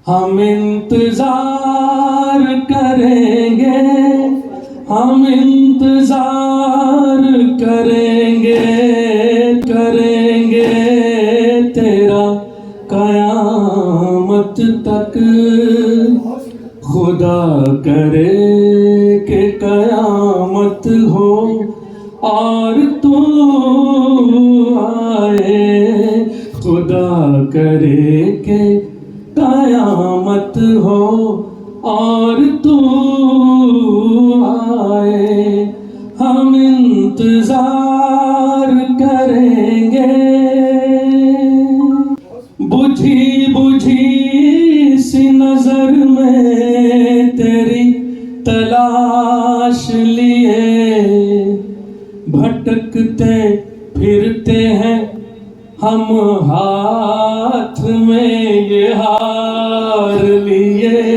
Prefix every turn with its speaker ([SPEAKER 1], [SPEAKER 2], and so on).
[SPEAKER 1] हम इंतजार करेंगे, हम इंतजार करेंगे, करेंगे तेरा कयामत तक। खुदा करे कि कयामत हो और तू आए, खुदा करे कि कयामत हो और तू आए। हम इंतजार करेंगे। बुझी बुझी सी नजर में तेरी तलाश लिए भटकते फिरते हैं हम, हाथ में ये हार लिए।